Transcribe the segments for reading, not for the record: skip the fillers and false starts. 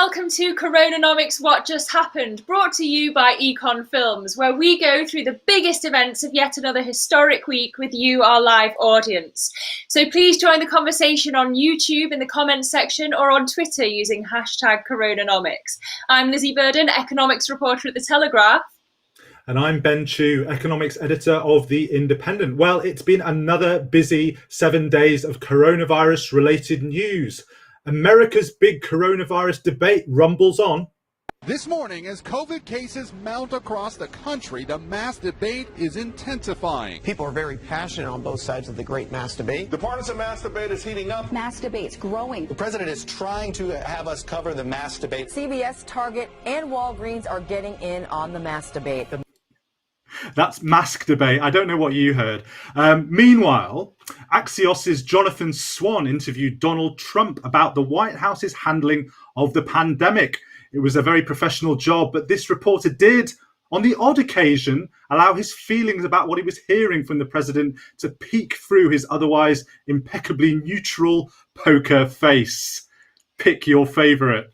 welcome to CoronaNomics What Just Happened, brought to you by Econ Films, where we go through the biggest events of yet another historic week with you, our live audience. So please join the conversation on YouTube in the comments section or on Twitter using hashtag CoronaNomics. I'm Lizzie Burden, economics reporter at The Telegraph. And I'm Ben Chu, economics editor of The Independent. Well, it's been another busy 7 days of coronavirus-related news. America's big coronavirus debate rumbles on. This morning, as COVID cases mount across the country, the mass debate is intensifying. People are very passionate on both sides of the great mass debate. The partisan mass debate is heating up. Mass debate's growing. The president is trying to have us cover the mass debate. CVS, Target, and Walgreens are getting in on the mass debate. That's mask debate. I don't know what you heard. Meanwhile, Axios' Jonathan Swan interviewed Donald Trump about the White House's handling of the pandemic. It was a very professional job, but this reporter did, on the odd occasion, allow his feelings about what he was hearing from the president to peek through his otherwise impeccably neutral poker face. Pick your favourite.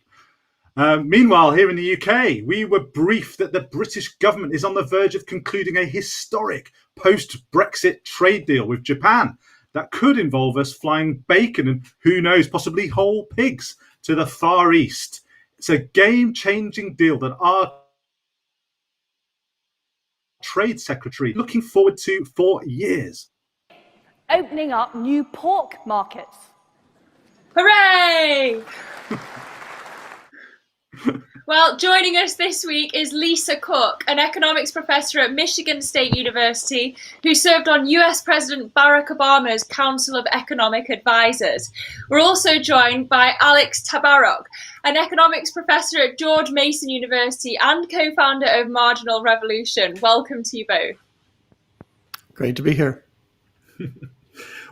Meanwhile, here in the UK, we were briefed that the British government is on the verge of concluding a historic post-Brexit trade deal with Japan that could involve us flying bacon and, who knows, possibly whole pigs to the Far East. It's a game-changing deal that our Trade Secretary looking forward to for years. Opening up new pork markets. Hooray! Well, joining us this week is Lisa Cook, an economics professor at Michigan State University who served on US President Barack Obama's Council of Economic Advisors. We're also joined by Alex Tabarrok, an economics professor at George Mason University and co-founder of Marginal Revolution. Welcome to you both. Great to be here.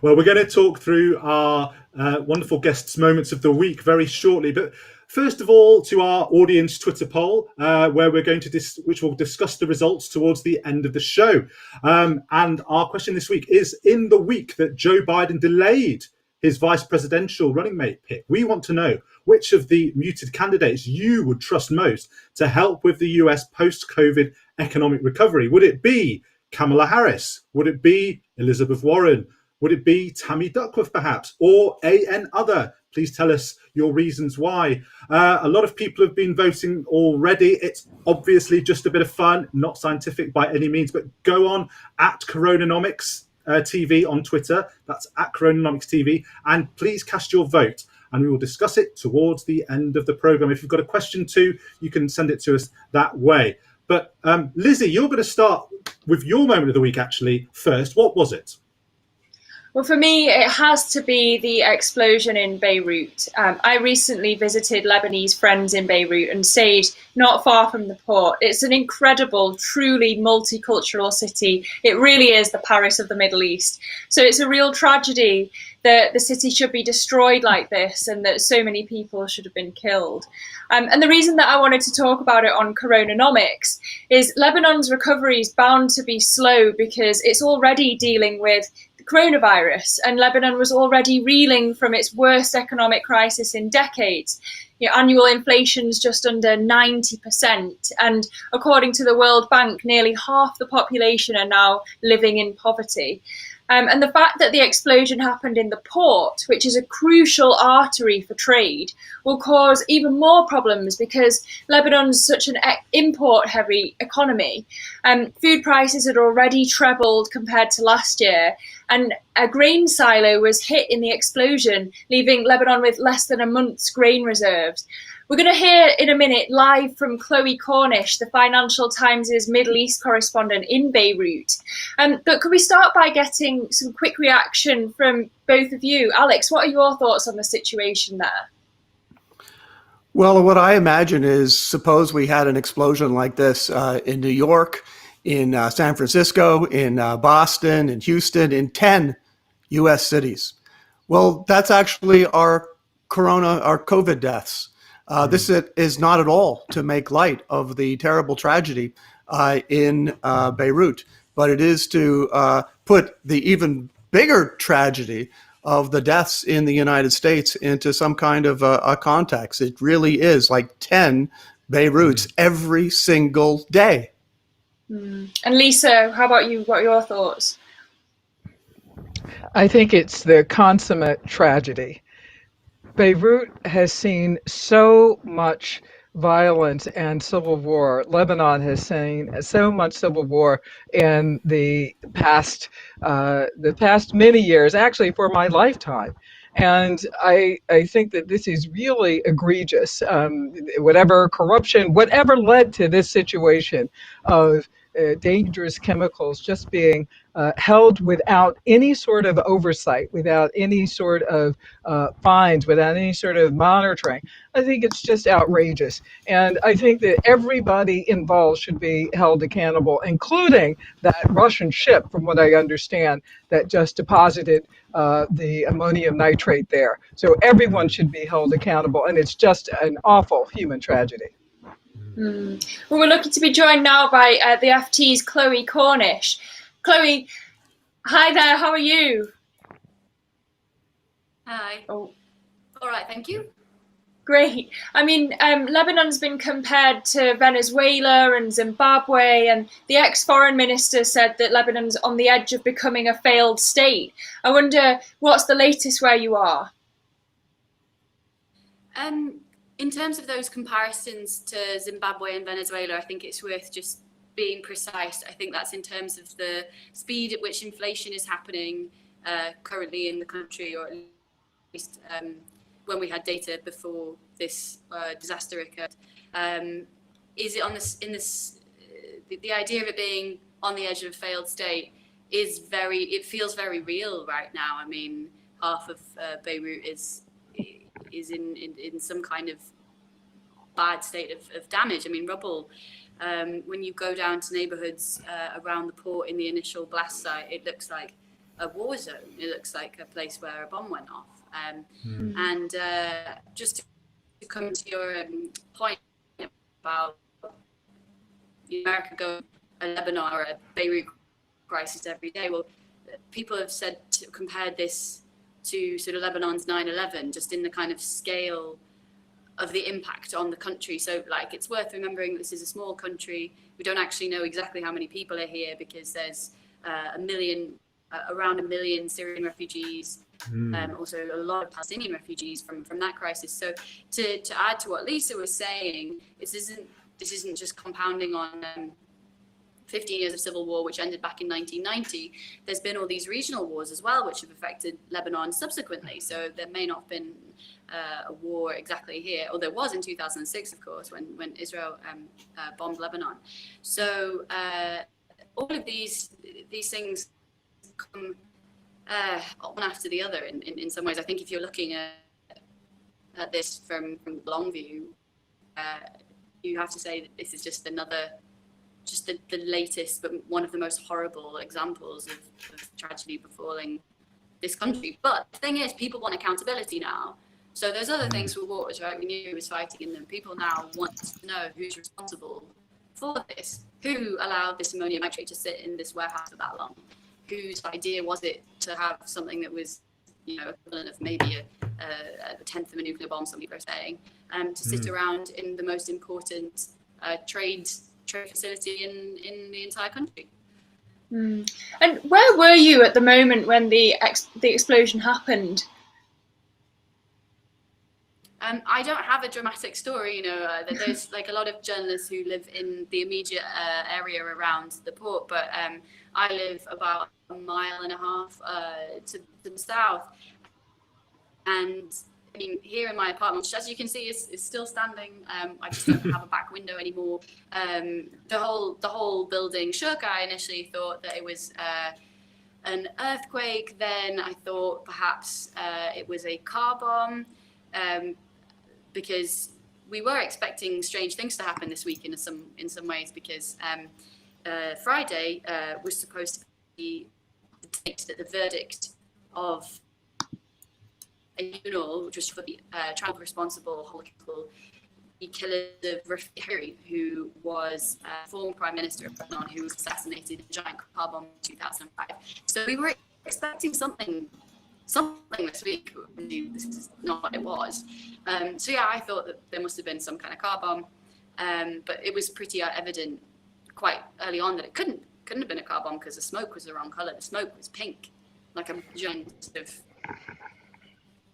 Well, we're going to talk through our wonderful guests' moments of the week very shortly, but first of all, to our audience Twitter poll, where we're going to which will discuss the results towards the end of the show. And our question this week is: in the week that Joe Biden delayed his vice presidential running mate pick, we want to know which of the muted candidates you would trust most to help with the US post-COVID economic recovery. Would it be Kamala Harris? Would it be Elizabeth Warren? Would it be Tammy Duckworth, perhaps, or an other? Please tell us your reasons why. A lot of people have been voting already. It's obviously just a bit of fun, not scientific by any means, but go on at CoronaNomics TV on Twitter. That's at CoronaNomics TV. And please cast your vote, and we will discuss it towards the end of the programme. If you've got a question too, you can send it to us that way. But Lizzie, you're going to start with your moment of the week, actually, first. What was it? Well, for me, it has to be the explosion in Beirut. I recently visited Lebanese friends in Beirut and stayed not far from the port. It's an incredible, truly multicultural city. It really is the Paris of the Middle East. So it's a real tragedy that the city should be destroyed like this and that so many people should have been killed. And the reason that I wanted to talk about it on CoronaNomics is Lebanon's recovery is bound to be slow because it's already dealing with coronavirus, and Lebanon was already reeling from its worst economic crisis in decades. Annual inflation's just under 90%, and according to the World Bank, nearly half the population are now living in poverty. And the fact that the explosion happened in the port, which is a crucial artery for trade, will cause even more problems because Lebanon's such an import-heavy economy. Food prices had already trebled compared to last year, and a grain silo was hit in the explosion, leaving Lebanon with less than a month's grain reserves. We're going to hear in a minute live from Chloe Cornish, the Financial Times' Middle East correspondent in Beirut. But could we start by getting some quick reaction from both of you? Alex, what are your thoughts on the situation there? Well, what I imagine is, suppose we had an explosion like this in New York, in San Francisco, in Boston, in Houston, in 10 U.S. cities. Well, that's actually our COVID deaths. This is not at all to make light of the terrible tragedy in Beirut, but it is to put the even bigger tragedy of the deaths in the United States into some kind of a context. It really is like 10 Beiruts every single day. And Lisa, how about you? What are your thoughts? I think it's the consummate tragedy. Beirut has seen so much violence and civil war. Lebanon has seen so much civil war in the past many years, actually for my lifetime. And I think that this is really egregious. Whatever corruption, whatever led to this situation of dangerous chemicals just being held without any sort of oversight, without any sort of fines, without any sort of monitoring. I think it's just outrageous. And I think that everybody involved should be held accountable, including that Russian ship, from what I understand, that just deposited the ammonium nitrate there. So everyone should be held accountable. And it's just an awful human tragedy. Well, we're lucky to be joined now by the FT's Chloe Cornish. Chloe, hi there, how are you? Hi. Oh, all right, thank you. Great. I mean, Lebanon's been compared to Venezuela and Zimbabwe, and the ex-foreign minister said that Lebanon's on the edge of becoming a failed state. I wonder, what's the latest where you are? In terms of those comparisons to Zimbabwe and Venezuela, I think it's worth just being precise. I think that's in terms of the speed at which inflation is happening currently in the country, or at least when we had data before this disaster occurred. Is it on this? The idea of it being on the edge of a failed state is it feels very real right now. I mean, half of Beirut is in some kind of bad state of damage. I mean, rubble. When you go down to neighborhoods around the port in the initial blast site, it looks like a war zone. It looks like a place where a bomb went off. And just to come to your point about America going a Lebanon or a Beirut crisis every day, well, people have compared this to sort of Lebanon's 9/11, just in the kind of scale of the impact on the country. So like, it's worth remembering this is a small country. We don't actually know exactly how many people are here because there's around a million Syrian refugees, also a lot of Palestinian refugees from that crisis. So to add to what Lisa was saying, this isn't just compounding on 15 years of civil war, which ended back in 1990. There's been all these regional wars as well, which have affected Lebanon subsequently. So there may not have been a war exactly here, or there was in 2006, of course, when Israel bombed Lebanon. So all of these things come one after the other in some ways. I think if you're looking at this from the long view, you have to say that this is just the latest, but one of the most horrible examples of tragedy befalling this country. But the thing is, people want accountability now. So those other things were wars, right? We knew who was fighting in them. People now want to know who's responsible for this. Who allowed this ammonium nitrate to sit in this warehouse for that long? Whose idea was it to have something that was, equivalent of maybe a tenth of a nuclear bomb, some people are saying, to sit around in the most important trade facility in the entire country. And where were you at the moment when the explosion happened? I don't have a dramatic story, there's like a lot of journalists who live in the immediate area around the port, but I live about a mile and a half to the south. And I mean, here in my apartment, which as you can see is still standing, I just don't have a back window anymore. The whole building shook. I initially thought that it was an earthquake. Then I thought perhaps it was a car bomb. Because we were expecting strange things to happen this week in some ways, because Friday was supposed to be the date that the verdict of a tribunal, which was for the trial responsible the killers of Rafiq Hariri, who was former Prime Minister of Lebanon, who was assassinated in a giant car bomb in 2005. So we were expecting something something this week. This is not what it was. So yeah, I thought that there must have been some kind of car bomb, but it was pretty evident quite early on that it couldn't have been a car bomb because the smoke was the wrong color. The smoke was pink, like a giant sort of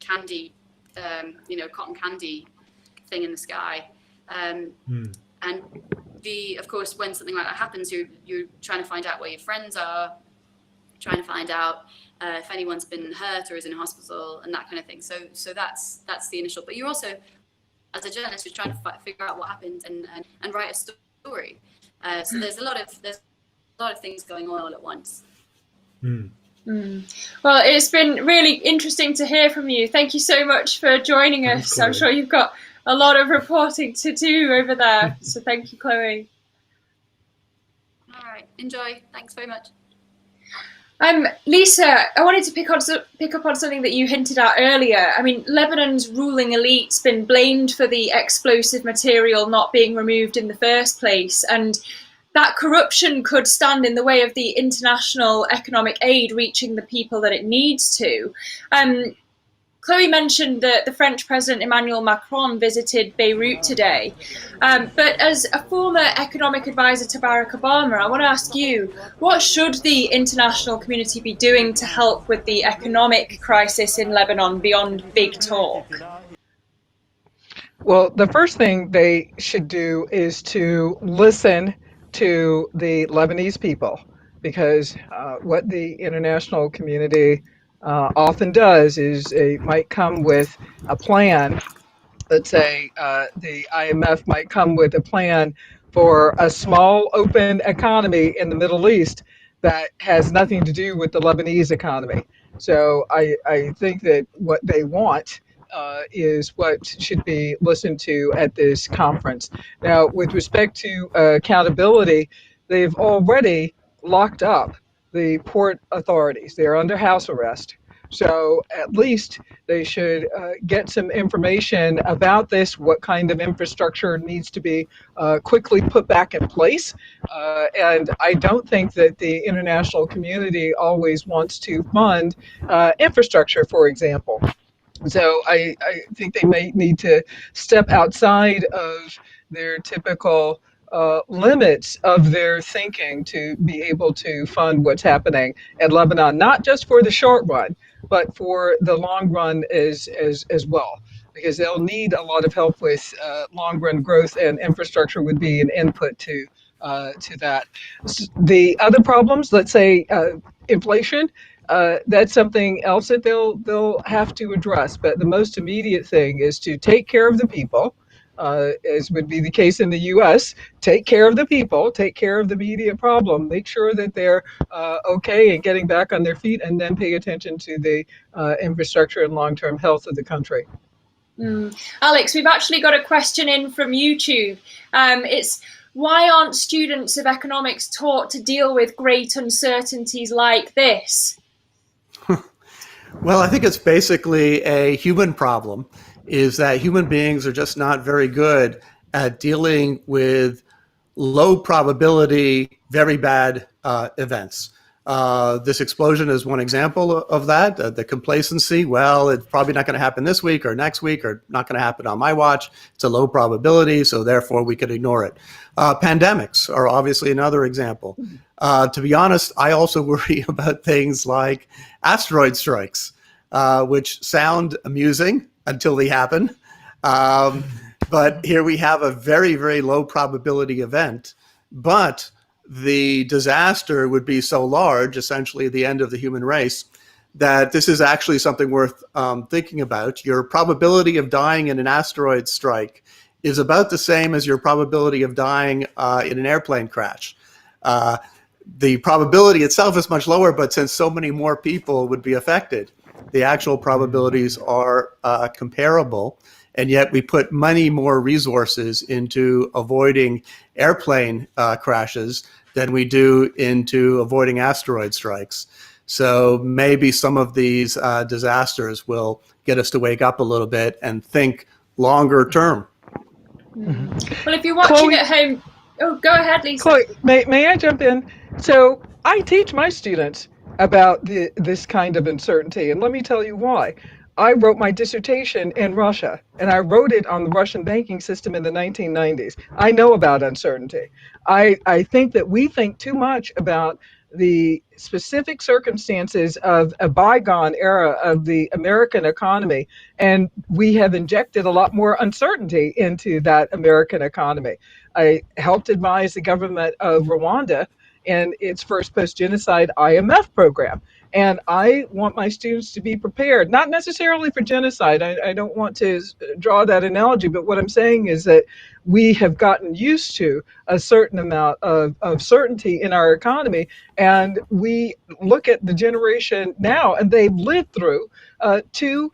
candy, cotton candy thing in the sky. And of course, when something like that happens, you're trying to find out where your friends are, trying to find out if anyone's been hurt or is in hospital and that kind of thing. So that's the initial. But you're also, as a journalist, you're trying to figure out what happened and write a story. So there's a lot of things going on all at once. Well, it's been really interesting to hear from you. Thank you so much for joining us. I'm sure you've got a lot of reporting to do over there. So thank you, Chloe. All right, enjoy. Thanks very much. Lisa, I wanted to pick up on something that you hinted at earlier. I mean, Lebanon's ruling elite's been blamed for the explosive material not being removed in the first place, and that corruption could stand in the way of the international economic aid reaching the people that it needs to. Chloe mentioned that the French President Emmanuel Macron visited Beirut today. But as a former economic advisor to Barack Obama, I want to ask you, what should the international community be doing to help with the economic crisis in Lebanon beyond big talk? Well, the first thing they should do is to listen to the Lebanese people, because what the international community often does is it might come with a plan. Let's say the IMF might come with a plan for a small open economy in the Middle East that has nothing to do with the Lebanese economy. So I think that what they want is what should be listened to at this conference. Now, with respect to accountability, they've already locked up the port authorities. They're under house arrest. So at least they should get some information about this, what kind of infrastructure needs to be quickly put back in place. And I don't think that the international community always wants to fund infrastructure, for example. So I think they may need to step outside of their typical limits of their thinking to be able to fund what's happening in Lebanon, not just for the short run, but for the long run as well, because they'll need a lot of help with long run growth, and infrastructure would be an input to that. The other problems, let's say inflation, that's something else that they'll have to address. But the most immediate thing is to take care of the people. As would be the case in the U.S., take care of the people, take care of the immediate problem, make sure that they're okay and getting back on their feet, and then pay attention to the infrastructure and long-term health of the country. Alex, we've actually got a question in from YouTube. It's, why aren't students of economics taught to deal with great uncertainties like this? Well, I think it's basically a human problem, is that human beings are just not very good at dealing with low probability, very bad events. This explosion is one example of that. The complacency, well, it's probably not going to happen this week or next week, or not going to happen on my watch. It's a low probability, so therefore we could ignore it. Pandemics are obviously another example. To be honest, I also worry about things like asteroid strikes, which sound amusing until they happen. But here we have a very, very low probability event, but the disaster would be so large, essentially the end of the human race, that this is actually something worth thinking about. Your probability of dying in an asteroid strike is about the same as your probability of dying in an airplane crash. The probability itself is much lower, but since so many more people would be affected, the actual probabilities are comparable, and yet we put many more resources into avoiding airplane crashes than we do into avoiding asteroid strikes. So maybe some of these disasters will get us to wake up a little bit and think longer term. Well, if you're watching Chloe, at home, oh, go ahead, Lisa. Chloe, may I jump in? So I teach my students about this kind of uncertainty. And let me tell you why. I wrote my dissertation in Russia, and I wrote it on the Russian banking system in the 1990s. I know about uncertainty. I think that we think too much about the specific circumstances of a bygone era of the American economy, and we have injected a lot more uncertainty into that American economy. I helped advise the government of Rwanda in its first post-genocide IMF program. And I want my students to be prepared, not necessarily for genocide. I don't want to draw that analogy, but what I'm saying is that we have gotten used to a certain amount of certainty in our economy. And we look at the generation now, and they've lived through two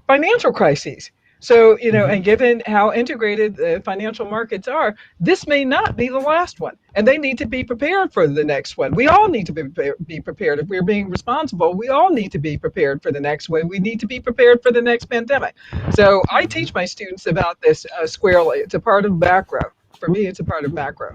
financial crises. So, and given how integrated the financial markets are, this may not be the last one. And they need to be prepared for the next one. We all need to be prepared. If we're being responsible, we all need to be prepared for the next one. We need to be prepared for the next pandemic. So I teach my students about this squarely. It's a part of macro. For me, it's a part of macro.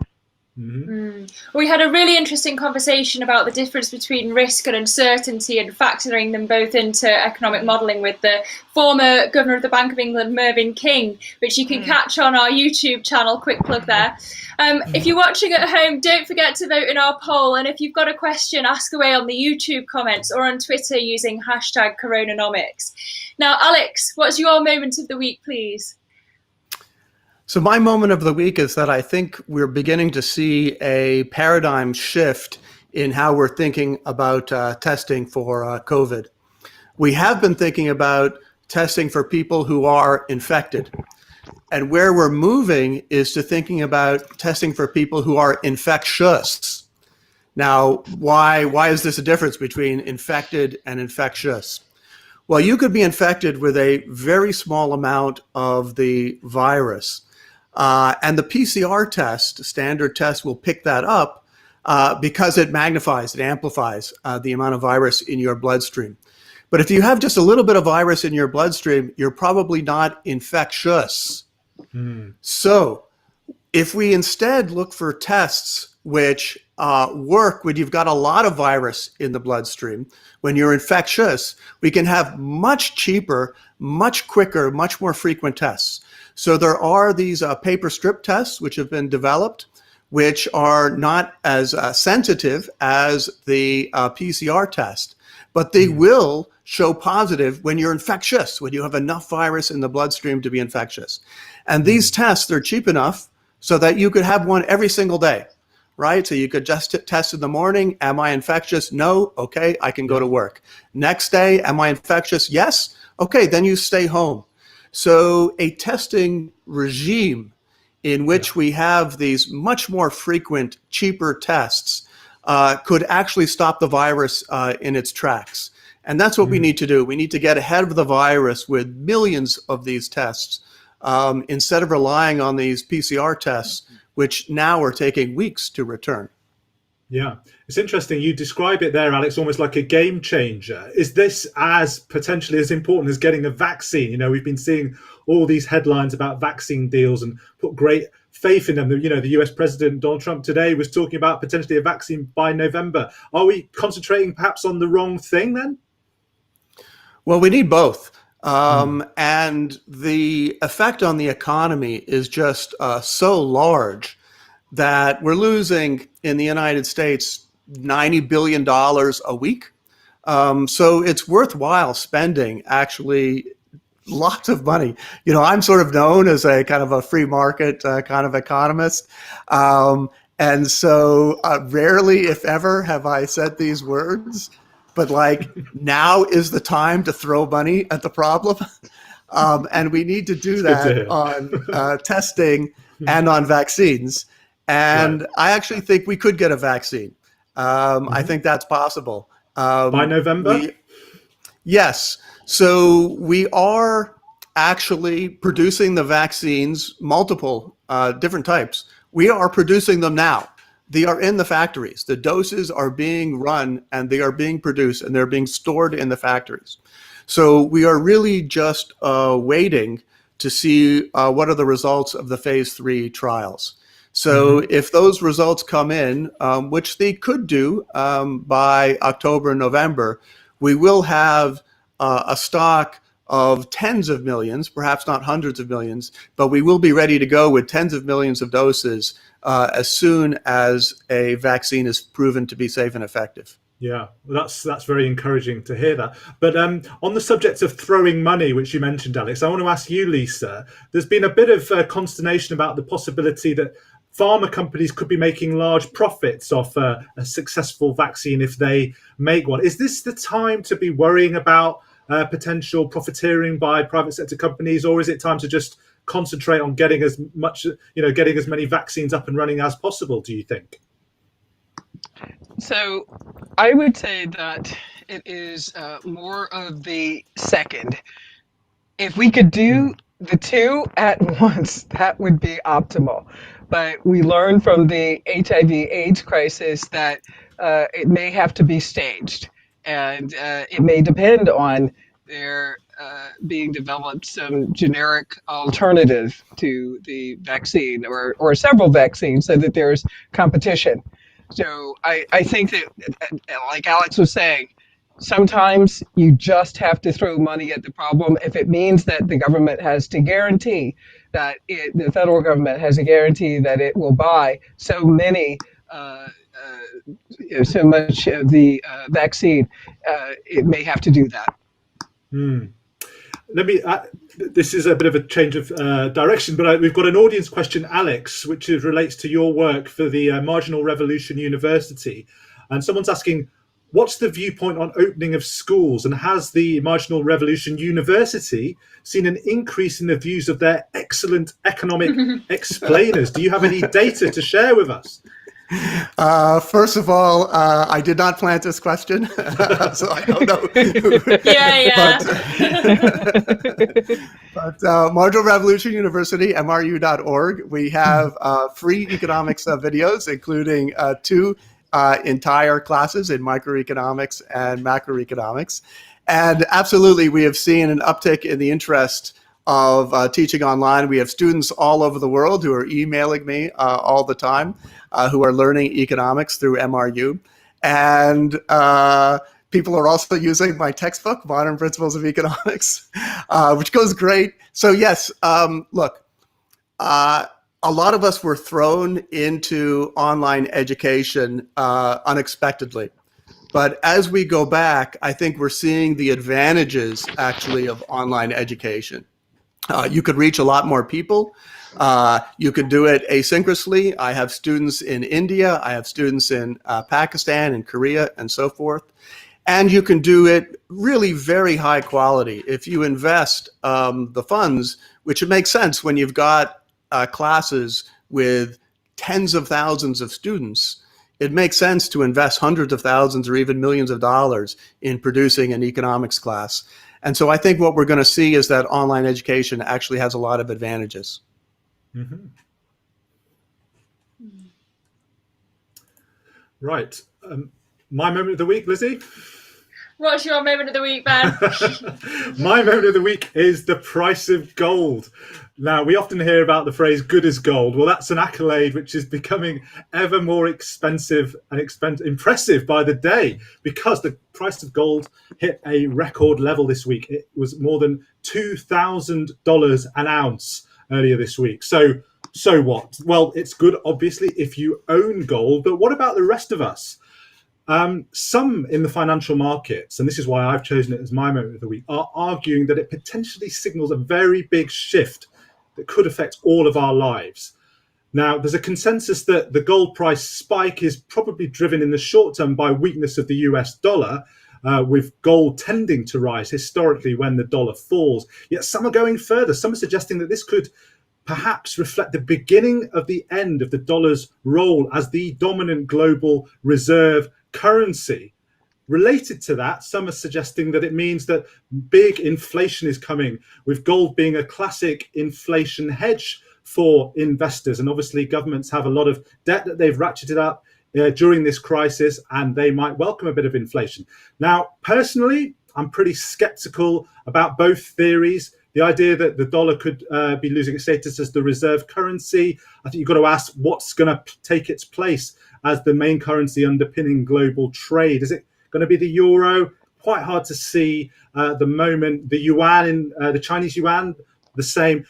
We had a really interesting conversation about the difference between risk and uncertainty and factoring them both into economic modelling with the former Governor of the Bank of England, Mervyn King, which you can catch on our YouTube channel. Quick plug there. If you're watching at home, don't forget to vote in our poll. And if you've got a question, ask away on the YouTube comments or on Twitter using hashtag CoronaNomics. Now, Alex, what's your moment of the week, please? So my moment of the week is that I think we're beginning to see a paradigm shift in how we're thinking about testing for COVID. We have been thinking about testing for people who are infected. And where we're moving is to thinking about testing for people who are infectious. Now, why is this a difference between infected and infectious? Well, you could be infected with a very small amount of the virus. And the PCR test, standard test, will pick that up because it magnifies, it amplifies the amount of virus in your bloodstream. But if you have just a little bit of virus in your bloodstream, you're probably not infectious. So if we instead look for tests which work when you've got a lot of virus in the bloodstream, when you're infectious, we can have much cheaper, much quicker, much more frequent tests. So there are these paper strip tests which have been developed, which are not as sensitive as the PCR test, but they will show positive when you're infectious, when you have enough virus in the bloodstream to be infectious. And these tests, they're cheap enough so that you could have one every single day, right? So you could just test in the morning. Am I infectious? No. Okay, I can go to work. Next day, am I infectious? Yes. Okay, then you stay home. So a testing regime in which we have these much more frequent, cheaper tests could actually stop the virus in its tracks. And that's what we need to do. We need to get ahead of the virus with millions of these tests instead of relying on these PCR tests, which now are taking weeks to return. Yeah, it's interesting. You describe it there, Alex, almost like a game changer. Is this as potentially as important as getting a vaccine? You know, we've been seeing all these headlines about vaccine deals and put great faith in them. You know, the US President Donald Trump today was talking about potentially a vaccine by November. Are we concentrating perhaps on the wrong thing then? Well, we need both. And the effect on the economy is just so large that we're losing in the United States $90 billion a week. So it's worthwhile spending actually lots of money. You know, I'm sort of known as a kind of a free market kind of economist. And so rarely, if ever, have I said these words, but like now is the time to throw money at the problem. And we need to do that on testing and on vaccines. And I actually think we could get a vaccine. I think that's possible. By November? Yes. So we are actually producing the vaccines, multiple different types. We are producing them now. They are in the factories. The doses are being run and they are being produced and they're being stored in the factories. So we are really just waiting to see what are the results of the phase 3 trials. So if those results come in, which they could do by October, November, we will have a stock of tens of millions, perhaps not hundreds of millions, but we will be ready to go with tens of millions of doses as soon as a vaccine is proven to be safe and effective. Yeah, well, that's very encouraging to hear that. But on the subject of throwing money, which you mentioned, Alex, I want to ask you, Lisa, there's been a bit of consternation about the possibility that pharma companies could be making large profits off a successful vaccine if they make one. Is this the time to be worrying about potential profiteering by private sector companies, or is it time to just concentrate on getting as many vaccines up and running as possible, do you think? So I would say that it is more of the second. If we could do the two at once, that would be optimal. But we learned from the HIV/AIDS crisis that it may have to be staged, and it may depend on there being developed some generic alternative to the vaccine or several vaccines so that there's competition. So I think that, like Alex was saying, sometimes you just have to throw money at the problem if it means that the government has to guarantee that the federal government has a guarantee that it will buy so many, so much of the vaccine. It may have to do that. Let me. This is a bit of a change of direction, but we've got an audience question, Alex, which relates to your work for the Marginal Revolution University, and someone's asking, what's the viewpoint on opening of schools, and has the Marginal Revolution University seen an increase in the views of their excellent economic explainers? Do you have any data to share with us? First of all, I did not plant this question, so I don't know. But Marginal Revolution University, MRU.org, we have free economics videos, including 2 entire classes in microeconomics and macroeconomics. And absolutely, we have seen an uptick in the interest of teaching online. We have students all over the world who are emailing me all the time, who are learning economics through MRU. And people are also using my textbook, Modern Principles of Economics, which goes great. So yes, look, a lot of us were thrown into online education unexpectedly. But as we go back, I think we're seeing the advantages actually of online education. You could reach a lot more people. You could do it asynchronously. I have students in India. I have students in Pakistan and Korea and so forth. And you can do it really very high quality. If you invest the funds, which it makes sense when you've got classes with tens of thousands of students, it makes sense to invest hundreds of thousands or even millions of dollars in producing an economics class. And so I think what we're going to see is that online education actually has a lot of advantages. Mm-hmm. Right. My moment of the week, Lizzie? What's your moment of the week, Ben? My moment of the week is the price of gold. Now, we often hear about the phrase good as gold. Well, that's an accolade which is becoming ever more expensive and impressive by the day, because the price of gold hit a record level this week. It was more than $2,000 an ounce earlier this week. So what? Well, it's good, obviously, if you own gold. But what about the rest of us? Some in the financial markets, and this is why I've chosen it as my moment of the week, are arguing that it potentially signals a very big shift that could affect all of our lives. Now, there's a consensus that the gold price spike is probably driven in the short term by weakness of the US dollar, with gold tending to rise historically when the dollar falls. Yet some are going further. Some are suggesting that this could perhaps reflect the beginning of the end of the dollar's role as the dominant global reserve currency. Related to that, some are suggesting that it means that big inflation is coming, with gold being a classic inflation hedge for investors. And obviously governments have a lot of debt that they've ratcheted up during this crisis, and they might welcome a bit of inflation. Now, personally, I'm pretty skeptical about both theories, the idea that the dollar could be losing its status as the reserve currency. I think you've got to ask what's going to take its place as the main currency underpinning global trade. Is it going to be the euro? Quite hard to see at the moment. The yuan, the Chinese yuan, the same.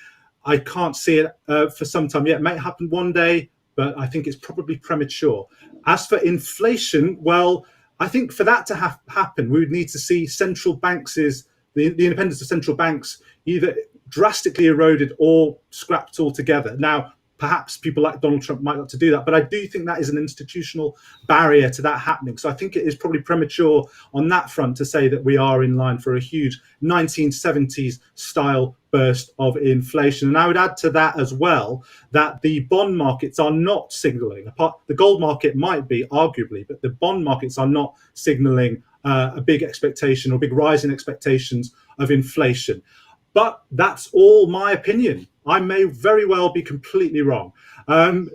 I can't see it for some time yet. It may happen one day, but I think it's probably premature. As for inflation, well, I think for that to happen, we would need to see central banks, the independence of central banks, either drastically eroded or scrapped altogether. Now, perhaps people like Donald Trump might want to do that, but I do think that is an institutional barrier to that happening. So I think it is probably premature on that front to say that we are in line for a huge 1970s style burst of inflation. And I would add to that as well that the bond markets are not signaling, the gold market might be arguably, but the bond markets are not signaling a big expectation or big rise in expectations of inflation. But that's all my opinion. I may very well be completely wrong.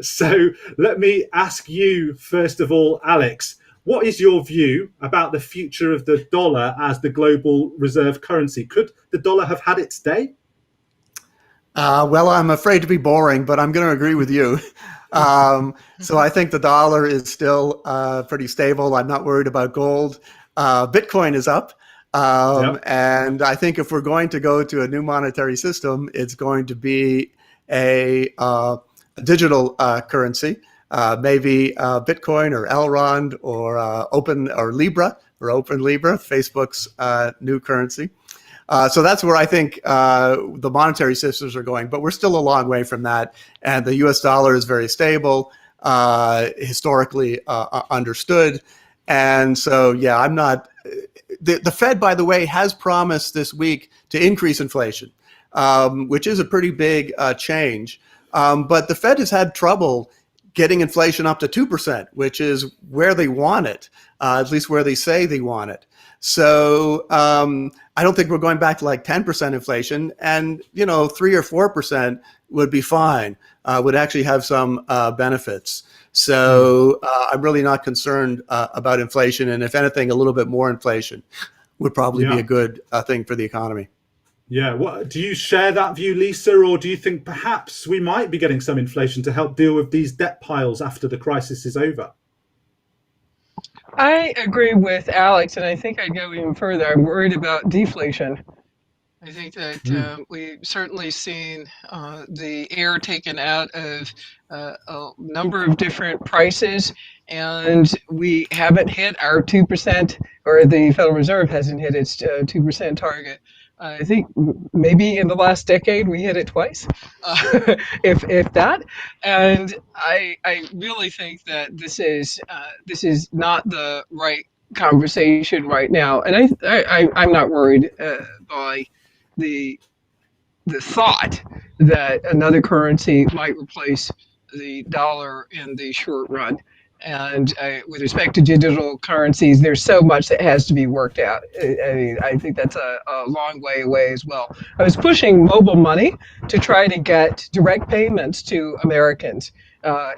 So let me ask you, first of all, Alex, what is your view about the future of the dollar as the global reserve currency? Could the dollar have had its day? Well, I'm afraid to be boring, but I'm going to agree with you. So I think the dollar is still pretty stable. I'm not worried about gold. Bitcoin is up. And I think if we're going to go to a new monetary system, it's going to be a digital currency, maybe Bitcoin or Elrond or Open Libra, Facebook's new currency. So that's where I think the monetary systems are going, but we're still a long way from that. And the US dollar is very stable, historically understood. And so, yeah, I'm not. The Fed, by the way, has promised this week to increase inflation, which is a pretty big change. But the Fed has had trouble getting inflation up to 2%, which is where they want it, at least where they say they want it. So I don't think we're going back to like 10% inflation, and 3 or 4% would be fine. Would actually have some benefits. So I'm really not concerned about inflation, and if anything, a little bit more inflation would probably be a good thing for the economy. Yeah. What, do you share that view, Lisa, or do you think perhaps we might be getting some inflation to help deal with these debt piles after the crisis is over? I agree with Alex, and I think I'd go even further. I'm worried about deflation. I think that we've certainly seen the air taken out of a number of different prices, and we haven't hit our 2%, or the Federal Reserve hasn't hit its 2% target. I think maybe in the last decade we hit it twice, if that. And I really think that this is not the right conversation right now. And I'm not worried by the thought that another currency might replace the dollar in the short run. And with respect to digital currencies, there's so much that has to be worked out. I think that's a long way away as well. I was pushing mobile money to try to get direct payments to Americans.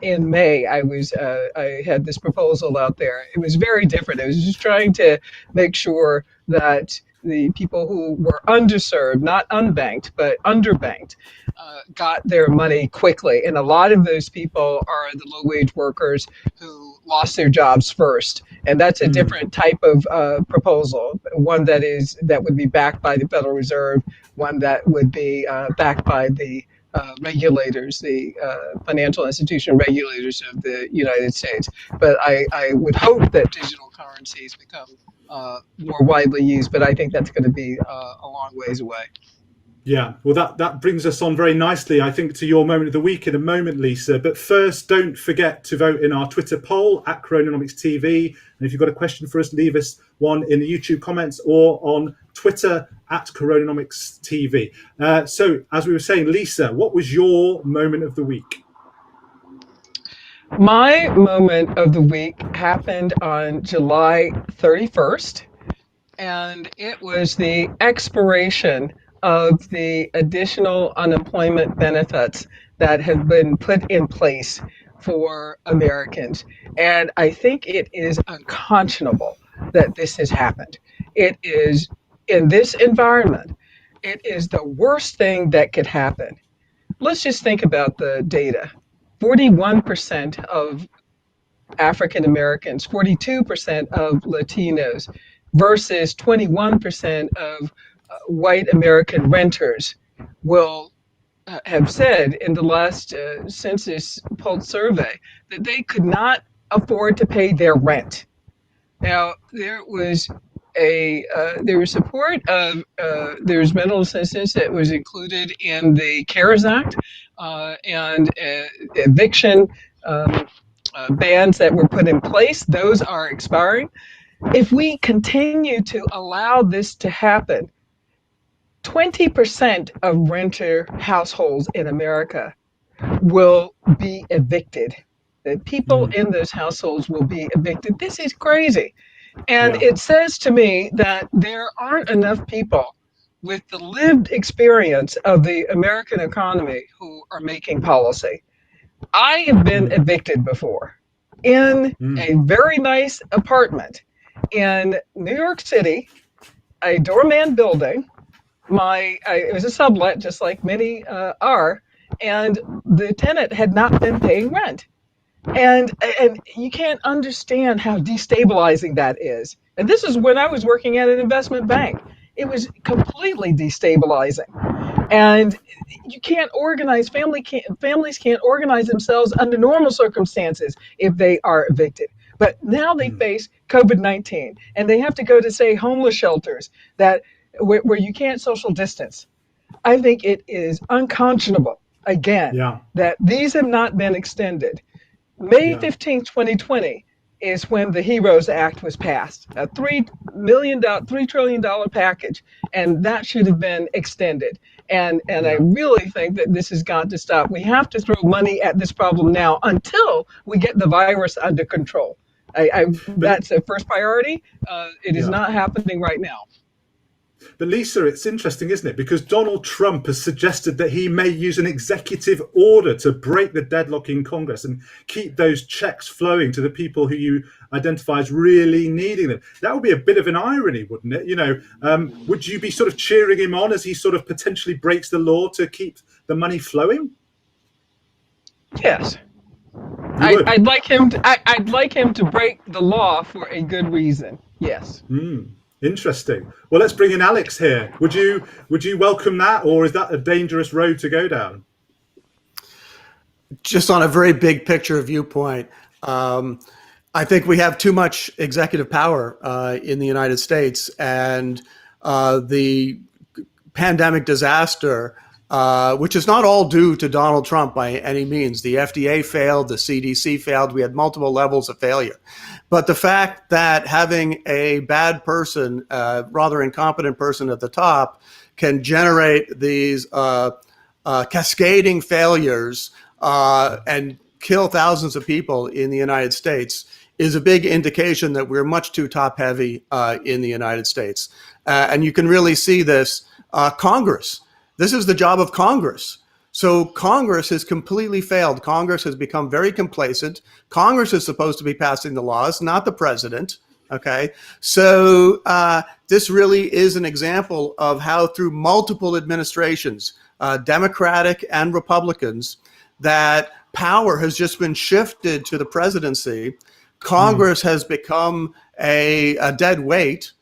In May, I had this proposal out there. It was very different. I was just trying to make sure that the people who were underserved, not unbanked, but underbanked, got their money quickly. And a lot of those people are the low-wage workers who lost their jobs first. And that's a different type of proposal, one that would be backed by the Federal Reserve, one that would be backed by the regulators, the financial institution regulators of the United States. But I would hope that digital currencies become more widely used, but I think that's going to be a long ways away. Yeah, well, that brings us on very nicely, I think, to your moment of the week in a moment, Lisa. But first, don't forget to vote in our Twitter poll at CoronaNomics TV. And if you've got a question for us, leave us one in the YouTube comments or on Twitter at CoronaNomics TV. So, as we were saying, Lisa, what was your moment of the week? My moment of the week happened on July 31st, and it was the expiration of the additional unemployment benefits that have been put in place for Americans. And I think it is unconscionable that this has happened. It is, in this environment, it is the worst thing that could happen. Let's just think about the data. 41% of African Americans, 42% of Latinos versus 21% of white American renters will have said in the last census pulse survey that they could not afford to pay their rent. Now, there was support of there's mental assistance that was included in the CARES Act and eviction bans that were put in place. Those are expiring. If we continue to allow this to happen, 20% of renter households in America will be evicted. The people in those households will be evicted. This is crazy. And it says to me that there aren't enough people with the lived experience of the American economy who are making policy. I have been evicted before in a very nice apartment in New York City, a doorman building. It was a sublet, just like many are, and the tenant had not been paying rent. And you can't understand how destabilizing that is. And this is when I was working at an investment bank. It was completely destabilizing. And you can't organize, families can't organize themselves under normal circumstances if they are evicted. But now they face COVID-19 and they have to go to, say, homeless shelters where you can't social distance. I think it is unconscionable, again, that these have not been extended. May 15th, 2020 is when the HEROES Act was passed, a $3 trillion package, and that should have been extended. And I really think that this has got to stop. We have to throw money at this problem now until we get the virus under control. That's a first priority. It is not happening right now. But Lisa, it's interesting, isn't it? Because Donald Trump has suggested that he may use an executive order to break the deadlock in Congress and keep those checks flowing to the people who you identify as really needing them. That would be a bit of an irony, wouldn't it? You know, would you be sort of cheering him on as he sort of potentially breaks the law to keep the money flowing? Yes. I'd like him to break the law for a good reason. Yes. Interesting. Well, let's bring in Alex here. Would you welcome that, or is that a dangerous road to go down? Just on a very big picture viewpoint, I think we have too much executive power in the United States, and the pandemic disaster, which is not all due to Donald Trump by any means. The FDA failed, the CDC failed. We had multiple levels of failure. But the fact that having a bad person, rather incompetent person at the top, can generate these cascading failures and kill thousands of people in the United States is a big indication that we're much too top heavy in the United States. And you can really see this. Congress. This is the job of Congress. So Congress has completely failed. Congress has become very complacent. Congress is supposed to be passing the laws, not the president. Okay. So this really is an example of how through multiple administrations, Democratic and Republicans, that power has just been shifted to the presidency. Congress has become a dead weight.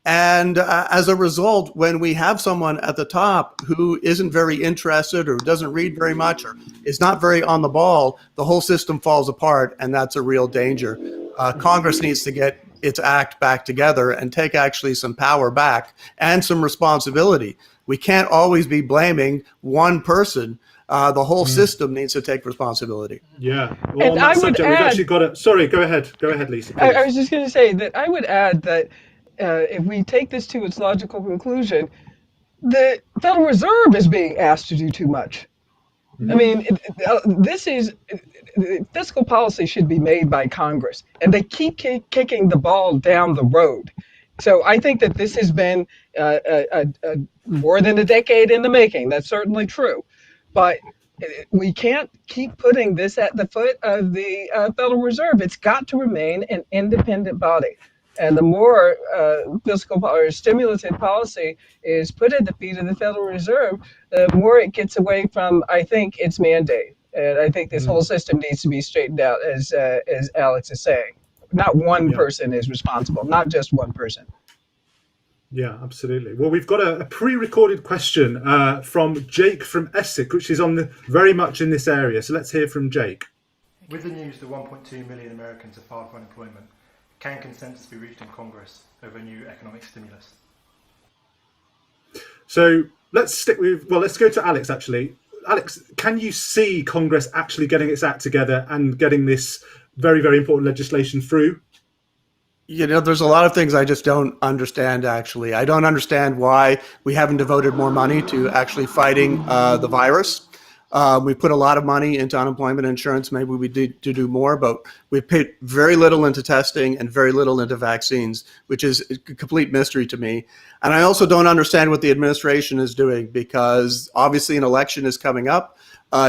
And as a result, when we have someone at the top who isn't very interested or doesn't read very much or is not very on the ball, the whole system falls apart, and that's a real danger. Congress needs to get its act back together and take actually some power back and some responsibility. We can't always be blaming one person. The whole system needs to take responsibility. Yeah. Well, on that subject, we've actually got to... Sorry, go ahead. Go ahead, Lisa. I was just going to say that I would add that if we take this to its logical conclusion, the Federal Reserve is being asked to do too much. I mean, fiscal policy should be made by Congress, and they keep kicking the ball down the road. So I think that this has been more than a decade in the making. That's certainly true. But we can't keep putting this at the foot of the Federal Reserve. It's got to remain an independent body. And the more fiscal or stimulative policy is put at the feet of the Federal Reserve, the more it gets away from, I think, its mandate. And I think this whole system needs to be straightened out, as Alex is saying. Not one person is responsible, not just one person. Yeah, absolutely. Well, we've got a pre-recorded question from Jake from Essex, which is very much in this area. So let's hear from Jake. With the news that 1.2 million Americans have filed for unemployment, can consensus be reached in Congress over a new economic stimulus? So let's go to Alex, actually. Alex, can you see Congress actually getting its act together and getting this very, very important legislation through? There's a lot of things I just don't understand, actually. I don't understand why we haven't devoted more money to actually fighting the virus. We put a lot of money into unemployment insurance. Maybe we need to do more, but we put very little into testing and very little into vaccines, which is a complete mystery to me. And I also don't understand what the administration is doing, because obviously an election is coming up.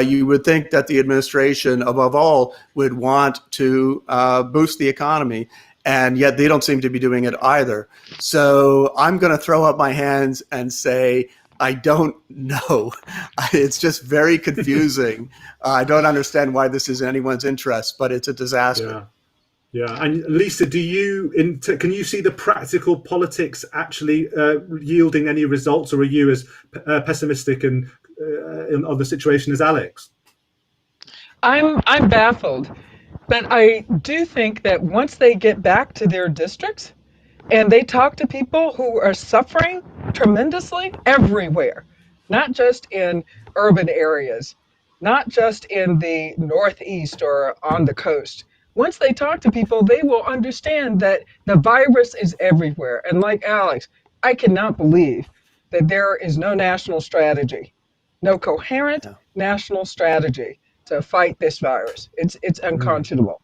You would think that the administration, above all, would want to boost the economy, and yet they don't seem to be doing it either. So I'm going to throw up my hands and say, I don't know. It's just very confusing. I don't understand why this is in anyone's interest, but it's a disaster. Yeah. And Lisa, can you see the practical politics actually yielding any results, or are you as pessimistic on the situation as Alex? I'm baffled, but I do think that once they get back to their districts and they talk to people who are suffering tremendously everywhere, not just in urban areas, not just in the Northeast or on the coast. Once they talk to people, they will understand that the virus is everywhere. And like Alex, I cannot believe that there is no national strategy, no coherent national strategy to fight this virus. It's unconscionable.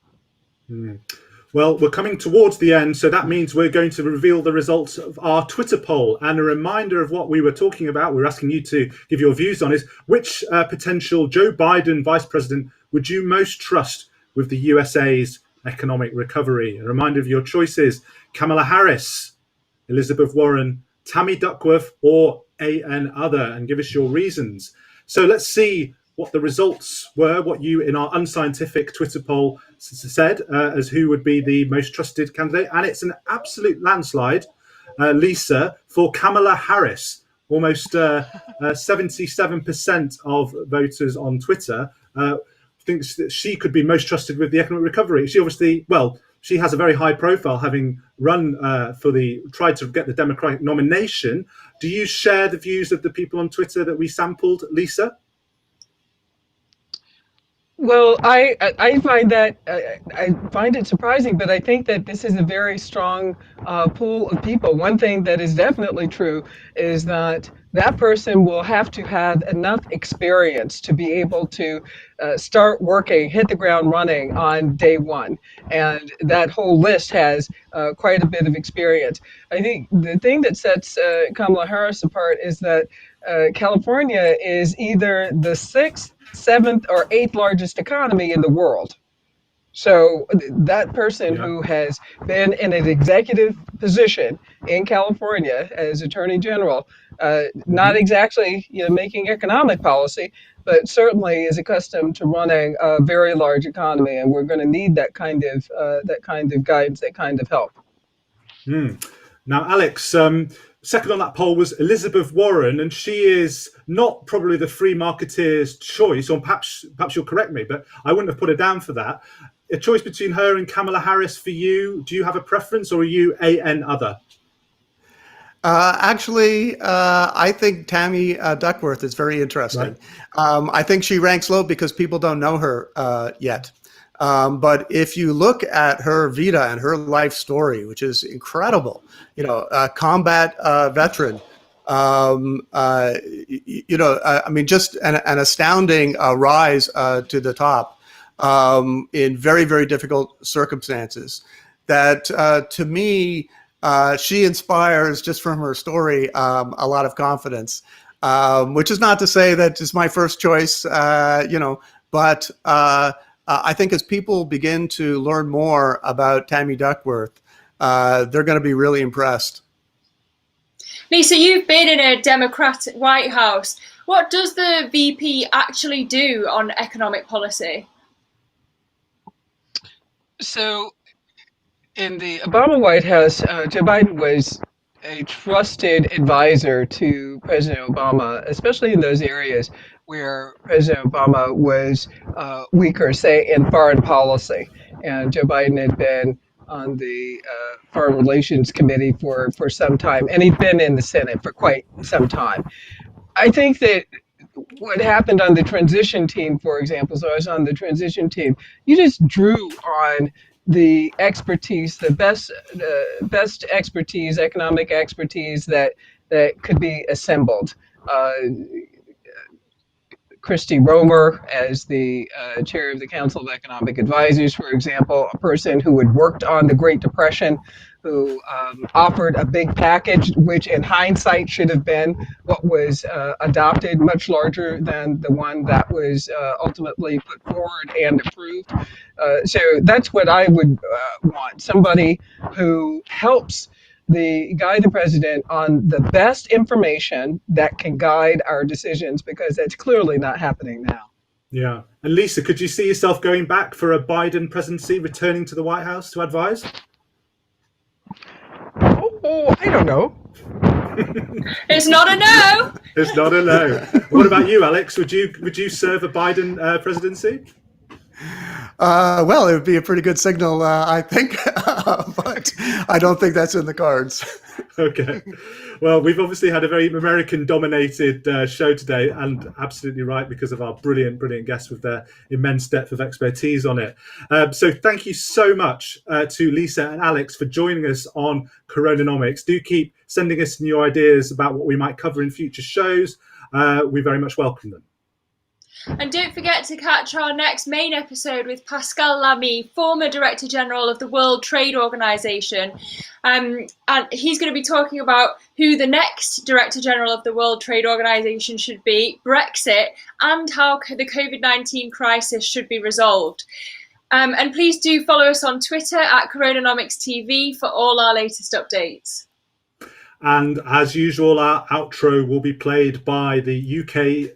Well, we're coming towards the end, so that means we're going to reveal the results of our Twitter poll. And a reminder of what we were talking about, we're asking you to give your views on, is which potential Joe Biden vice president would you most trust with the USA's economic recovery? A reminder of your choices: Kamala Harris, Elizabeth Warren, Tammy Duckworth, or an other, and give us your reasons. So let's see what the results were, what you, in our unscientific Twitter poll, said as who would be the most trusted candidate. And it's an absolute landslide, Lisa, for Kamala Harris. Almost 77% of voters on Twitter thinks that she could be most trusted with the economic recovery. She obviously, she has a very high profile, having run tried to get the Democratic nomination. Do you share the views of the people on Twitter that we sampled, Lisa? Well, I find that I find it surprising, but I think that this is a very strong pool of people. One thing that is definitely true is that that person will have to have enough experience to be able to start working, hit the ground running on day one. And that whole list has quite a bit of experience. I think the thing that sets Kamala Harris apart is that California is either the 6th, 7th, or 8th largest economy in the world. So that person who has been in an executive position in California as Attorney General, not exactly making economic policy, but certainly is accustomed to running a very large economy, and we're going to need that kind of guidance, that kind of help. Now, Alex, second on that poll was Elizabeth Warren, and she is not probably the free marketeer's choice, or perhaps you'll correct me, but I wouldn't have put her down for that. A choice between her and Kamala Harris for you. Do you have a preference, or are you an other? Actually, I think Tammy Duckworth is very interesting. Right. I think she ranks low because people don't know her yet. But if you look at her vita and her life story, which is incredible, a combat veteran, I mean, just an astounding rise to the top in very, very difficult circumstances. That to me, she inspires, just from her story, a lot of confidence, which is not to say that it's my first choice, but I think as people begin to learn more about Tammy Duckworth, they're going to be really impressed. Lisa, you've been in a Democratic White House. What does the VP actually do on economic policy? So in the Obama White House, Joe Biden was a trusted advisor to President Obama, especially in those areas where President Obama was weaker, say in foreign policy. And Joe Biden had been on the Foreign Relations Committee for some time, and he'd been in the Senate for quite some time. I think that what happened on the transition team, for example, so I was on the transition team, you just drew on the expertise, the best expertise, economic expertise that could be assembled. Christy Romer as the chair of the Council of Economic Advisors, for example, a person who had worked on the Great Depression, who offered a big package, which in hindsight should have been what was adopted, much larger than the one that was ultimately put forward and approved. So that's what I would want, somebody who helps guide the president on the best information that can guide our decisions, because that's clearly not happening now. Yeah. And Lisa, could you see yourself going back for a Biden presidency, returning to the White House to advise? Oh, I don't know. It's not a no. It's not a no. What about you, Alex? Would you serve a Biden presidency? Well, it would be a pretty good signal, I think, but I don't think that's in the cards. Okay. Well, we've obviously had a very American-dominated show today, and absolutely right, because of our brilliant guests with their immense depth of expertise on it. So thank you so much to Lisa and Alex for joining us on CoronaNomics. Do keep sending us new ideas about what we might cover in future shows. We very much welcome them. And don't forget to catch our next main episode with Pascal Lamy, former Director General of the World Trade Organization. And he's going to be talking about who the next Director General of the World Trade Organization should be, Brexit, and how the COVID-19 crisis should be resolved. And please do follow us on Twitter at CoronaNomics TV for all our latest updates. And as usual, our outro will be played by the UK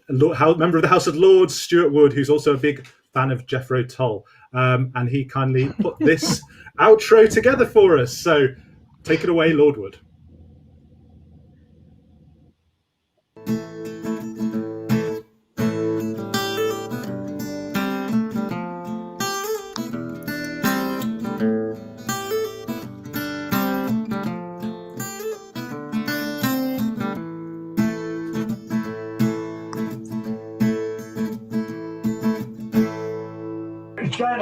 member of the House of Lords, Stuart Wood, who's also a big fan of Jethro Tull. And he kindly put this outro together for us. So take it away, Lord Wood. China